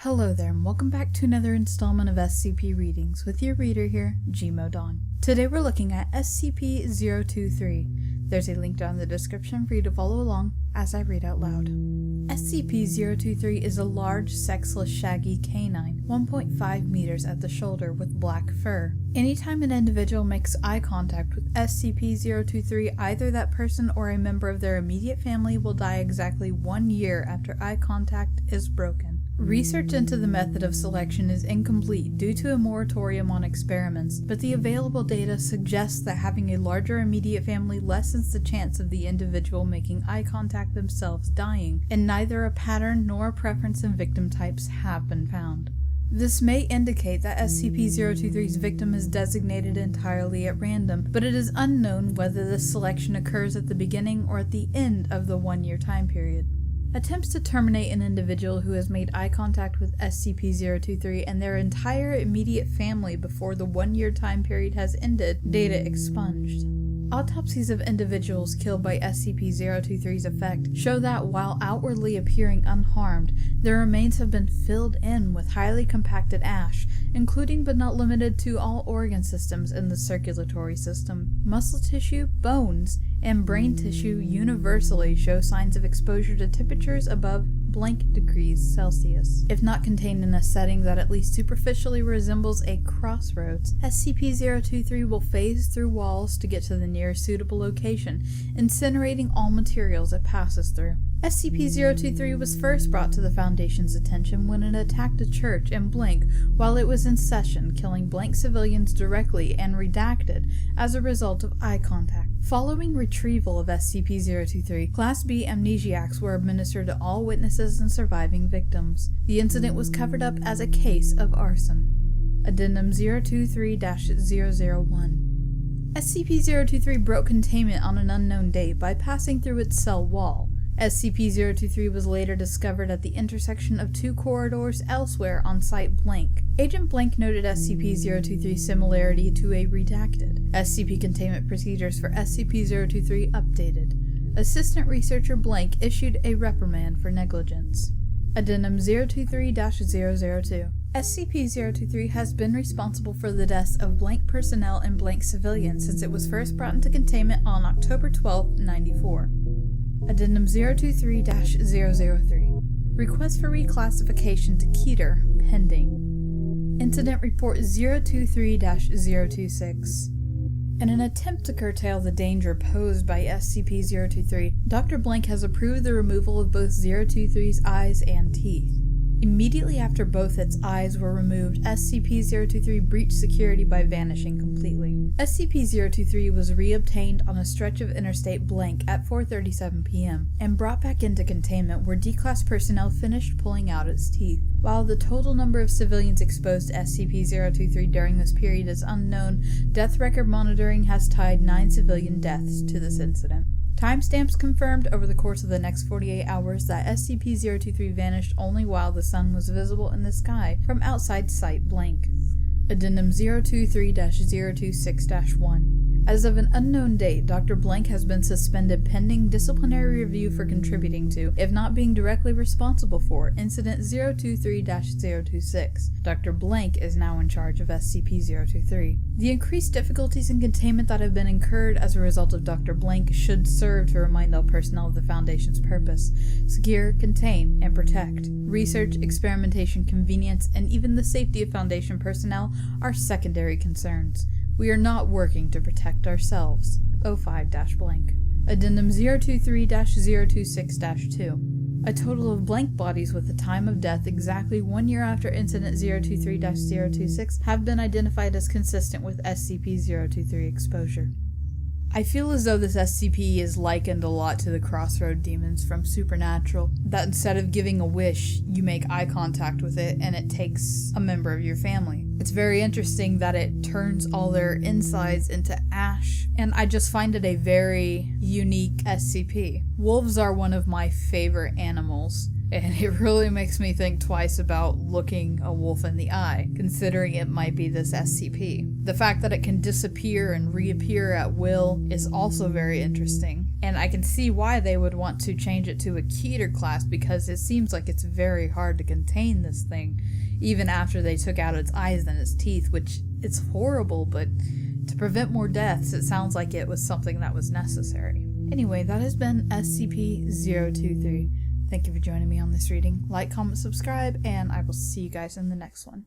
Hello there, and welcome back to another installment of SCP Readings with your reader here, Gmo Dawn. Today we're looking at SCP-023. There's a link down in the description for you to follow along as I read out loud. SCP-023 is a large, sexless, shaggy canine, 1.5 meters at the shoulder with black fur. Anytime an individual makes eye contact with SCP-023, either that person or a member of their immediate family will die exactly 1 year after eye contact is broken. Research into the method of selection is incomplete due to a moratorium on experiments, but the available data suggests that having a larger immediate family lessens the chance of the individual making eye contact themselves dying, and neither a pattern nor a preference in victim types have been found. This may indicate that SCP-023's victim is designated entirely at random, but it is unknown whether this selection occurs at the beginning or at the end of the 1-year time period. Attempts to terminate an individual who has made eye contact with SCP-023 and their entire immediate family before the 1-year time period has ended, data expunged. Autopsies of individuals killed by SCP-023's effect show that while outwardly appearing unharmed, their remains have been filled in with highly compacted ash, including but not limited to all organ systems in the circulatory system. Muscle tissue, bones, and brain tissue universally show signs of exposure to temperatures above blank degrees Celsius. If not contained in a setting that at least superficially resembles a crossroads, SCP-023 will phase through walls to get to the nearest suitable location, incinerating all materials it passes through. SCP-023 was first brought to the Foundation's attention when it attacked a church in Blank while it was in session, killing Blank civilians directly and redacted as a result of eye contact. Following retrieval of SCP-023, Class B amnesiacs were administered to all witnesses and surviving victims. The incident was covered up as a case of arson. Addendum 023-001. SCP-023 broke containment on an unknown date by passing through its cell wall. SCP-023 was later discovered at the intersection of 2 corridors elsewhere on Site Blank. Agent Blank noted SCP-023's similarity to a redacted. SCP containment procedures for SCP-023 updated. Assistant Researcher Blank issued a reprimand for negligence. Addendum 023-002. SCP-023 has been responsible for the deaths of Blank personnel and Blank civilians since it was first brought into containment on October 12, 94. Addendum 023-003. Request for reclassification to Keter pending. Incident Report 023-026. In an attempt to curtail the danger posed by SCP-023, Dr. Blank has approved the removal of both 023's eyes and teeth. Immediately after both its eyes were removed, SCP-023 breached security by vanishing completely. SCP-023 was reobtained on a stretch of Interstate Blank at 4:37 p.m. and brought back into containment where D-Class personnel finished pulling out its teeth. While the total number of civilians exposed to SCP-023 during this period is unknown, death record monitoring has tied 9 civilian deaths to this incident. Timestamps confirmed over the course of the next 48 hours that SCP-023 vanished only while the sun was visible in the sky from outside Site Blank. Addendum 023-026-1. As of an unknown date, Dr. Blank has been suspended pending disciplinary review for contributing to, if not being directly responsible for, Incident 023-026. Dr. Blank is now in charge of SCP-023. The increased difficulties in containment that have been incurred as a result of Dr. Blank should serve to remind all personnel of the Foundation's purpose: secure, contain, and protect. Research, experimentation, convenience, and even the safety of Foundation personnel are secondary concerns. We are not working to protect ourselves. 05-Blank. Addendum 023-026-2. A total of Blank bodies with the time of death exactly 1 year after Incident 023-026 have been identified as consistent with SCP-023 exposure. I feel as though this SCP is likened a lot to the Crossroad Demons from Supernatural, that instead of giving a wish, you make eye contact with it and it takes a member of your family. It's very interesting that it turns all their insides into ash, and I just find it a very unique SCP. Wolves are one of my favorite animals. and it really makes me think twice about looking a wolf in the eye, considering it might be this SCP. The fact that it can disappear and reappear at will is also very interesting, and I can see why they would want to change it to a Keter class, because it seems like it's very hard to contain this thing, even after they took out its eyes and its teeth, which it's horrible, but to prevent more deaths, it sounds like it was something that was necessary. Anyway, that has been SCP-023. Thank you for joining me on this reading. Like, comment, subscribe, and I will see you guys in the next one.